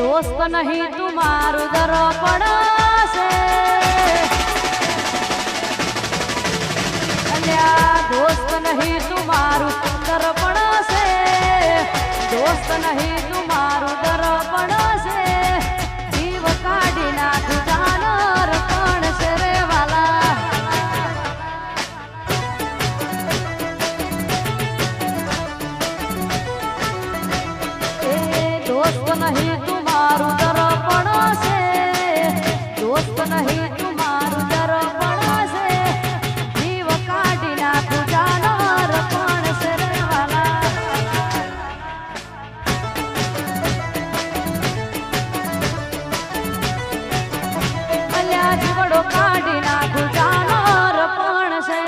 दोस्त नहीं तुम्हारू दर्पण से अल्या दोस्त नहीं तुम्हारू दर्पण से दोस्त नहीं तुम्हारू दर्पण से जीव काढ़ी नाख जानर पण से रे वाला दोस्त नहीं तुम्हारू दर्पण से दोस्त नहीं तुम्हारू दर्पण से जीव काढ़ी नाख जानर पण से रे वाला अल्या जीवड़ो काढ़ी नाख जानर पण से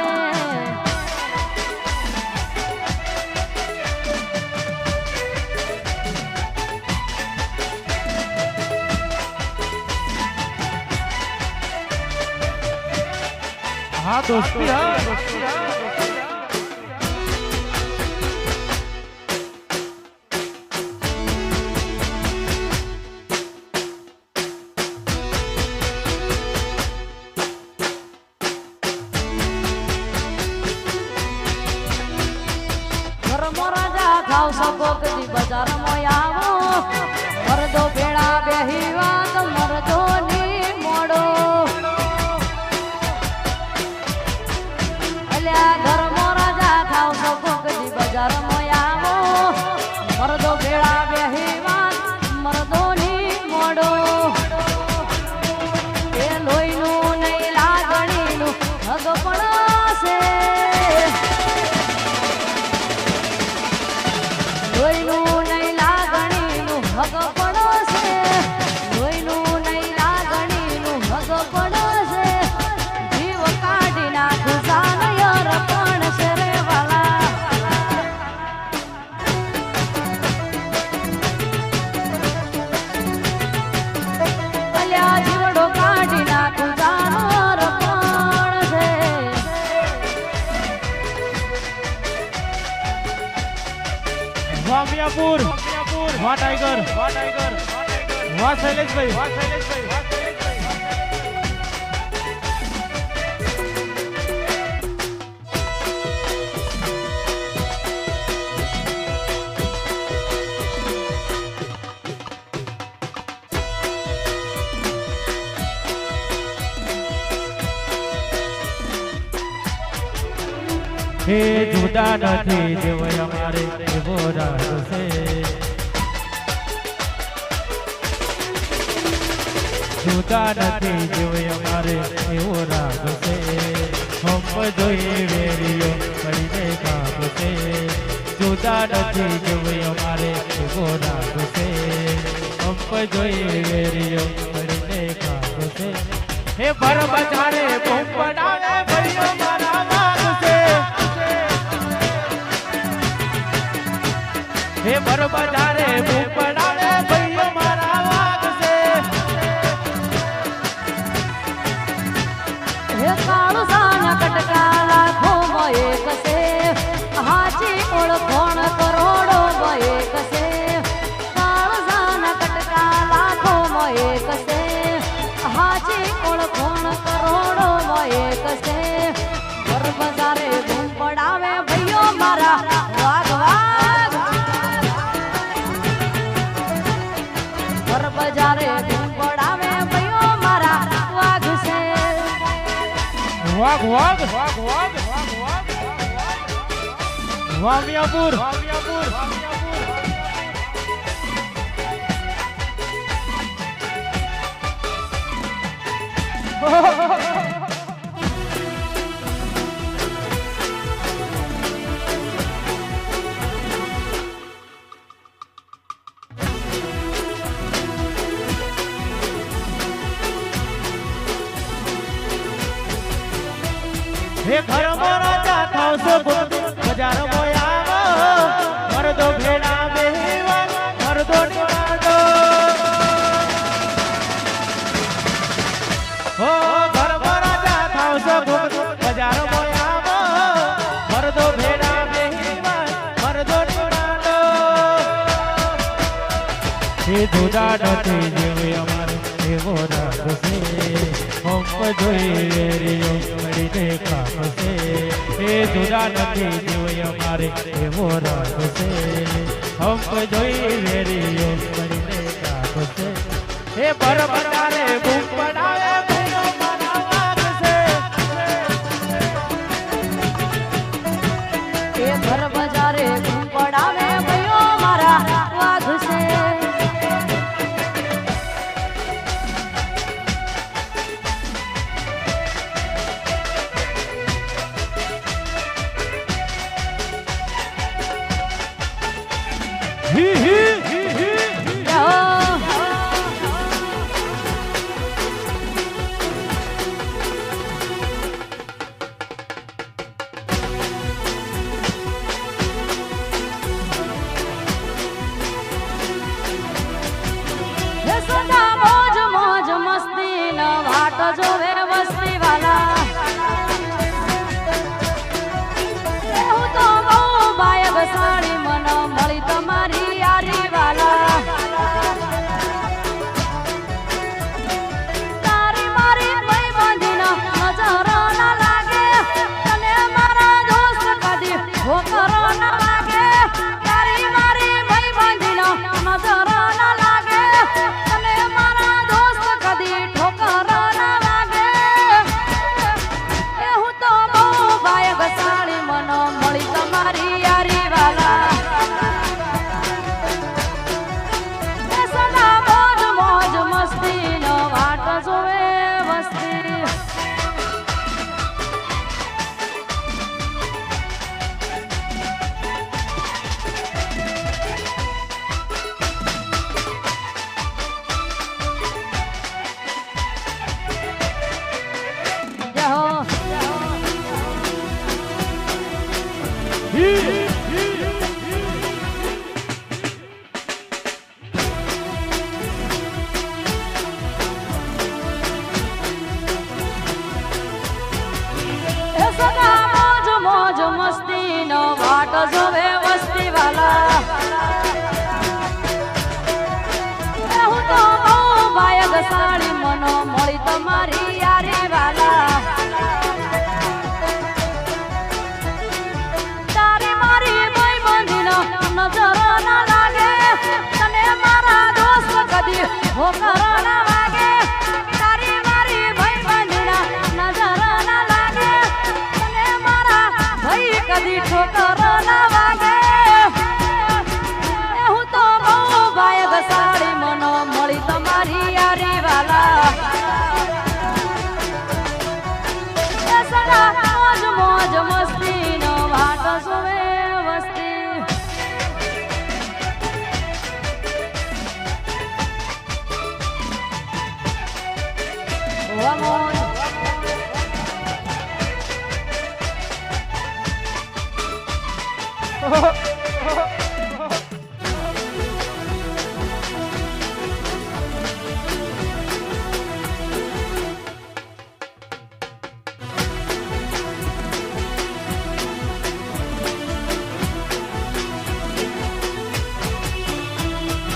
हाँ दोस्ती हाँ खाओ सबो कदी बाजार में आवो मर्दो भेड़ा बेही वात मर्दो नी मोड़ो अल्या घर में राजा खाओ सबो कदी बाजार में आवो मर्दो भेड़ा बेही वात मर्दो नी मोड़ो ए लोई नु नहीं लागणी नु भगपण से लोईનું નહીં લાગણીનું હગ પડશે લોહીનું નહીં લાગણીનું હગ પડશે જીવ કાઢી નાખ સાનયર પણ છે રે વાલા અલ્યા જીવડો કાઢી નાખ સાનયર પણ છે वाह मियापुर वाह टाइगर वाह शैलेश भाई हे जुदा નથી જેવો અમારે એવો રાગ છે जुदा નથી જેવો અમારે એવો રાગ છે હમ જોઈએ વેરીઓ કરીને કામ છે जुदा નથી જેવો અમારે એવો રાગ છે હમ જોઈએ વેરીઓ કરીને કામ છે હે ભર બજારે બૂમ પડાવે ભઈઓ મારા વાગ છે हे बर बजारे बूम पड़ावे भैया मारा वाग से हे काळू सान कटका लाखो एक से हाची ओळखोण करोडो एक से काळू सान कटका लाखो एक से हाची ओळखोण करोडो एक से बर बजारे बूम पड़ावे भैयो मारा वाग वाग बर बजारे बूम पड़ावे भैयो मारा वाग से वाग वाग वाग वाग वाग वाग वाह मियापुर हे घर मोरा जाता सब बाजार में आवो मर्दो भेड़ा बेहीवा मर्दो निवाडो हो घर मोरा जाता सब बाजार में आवो मर्दो भेड़ा बेहीवा मर्दो निवाडो એ જુદા નથી જેવો અમારે એવો રાગ છે હંપ જોઈ વેરીઓ મળીને કામ છે એ જુદા નથી જેવો અમારે એવો રાગ છે હંપ જોઈ વેરીઓ મળીને કામ છે એ બરબડાલે બૂમ પડાવે ભઈઓ મારા વાગ છે એ ઘર બજારે બૂમ પડાવે ભઈઓ મારા વાઘ છે હી હી સદા મોજ મોજ મસ્તી ન વાટ જોવે વસ્તી વાલા હું તો બહુ બાયગ સાડી મન મળી તમારી યારી વાલા તારી મારી ભાઈ બાંધીને નજર ના લાગે તને મારા દોસ્ત કદી ઠોકર ના લાગે તારી મારી ભાઈ બાંધીને નજર ના લાગે તને મારા દોસ્ત કદી ઠોકર ના લાગે એ હું તો બહુ બાયગ સાડી મન મળી તમારી યારી વાલા એ સદા મોજ મોજ મસ્તી નો વાટ જોવે વસ્તી સદા મોજ મોજ મસ્તી નો વાટ જોવે વસ્તી વાલા હું તો બહુ બાયગ સાડી મનો મળી તમારી યારી વાલા તારી મારી ભાઈ બંધીનો નજર ના લાગે તને મારા દોસ્ત કદી હોકર ના વાગે તારી મારી ભાઈ બંધીના નજર ના લાગે તને મારા ભાઈ કદી ઠોકર ના વાગે એ હું તો બહુ બાયગ સાડી મનો મળી તમારી યારી વાલા એ સદા મોજ મોજ મસ્તી નો વાટ જોવે વસ્તી મોજ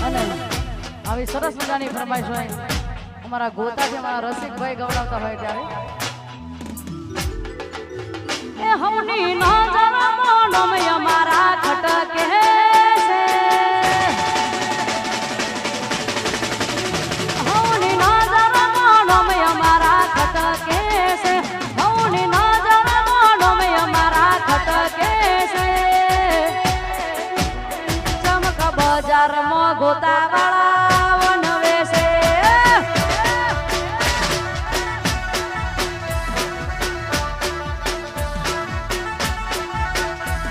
અને આવી સરસ મજાની ફરમાઈશ હોય અમારા ગોતા છે અમારા રસિકભાઈ ગવડાવતા હોય ત્યારે એ હમની નજર મોનમ અમારા ખટકે છે હમની નજર મોનમ અમારા ખટકે છે હમની નજર મોનમ અમારા ખટકે છે ચમક બજારમાં ગોતાવાળા વનવે છે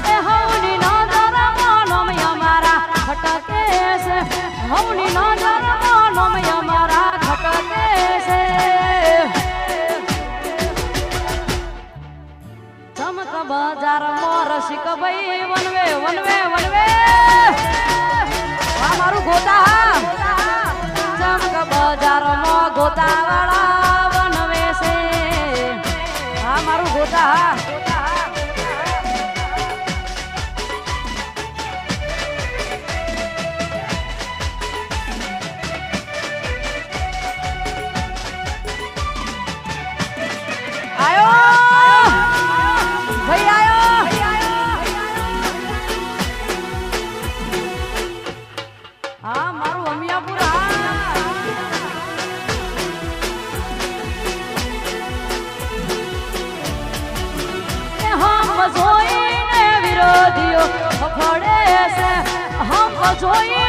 એ હવની નજર મોનમ અમારા ખટકે છે હવની નજર મોનમ અમારા ખટકે છે ચમક બજારમાં રસિક ભાઈ વનવે વનવે વનવે આ મારું ગોતા જોઈએ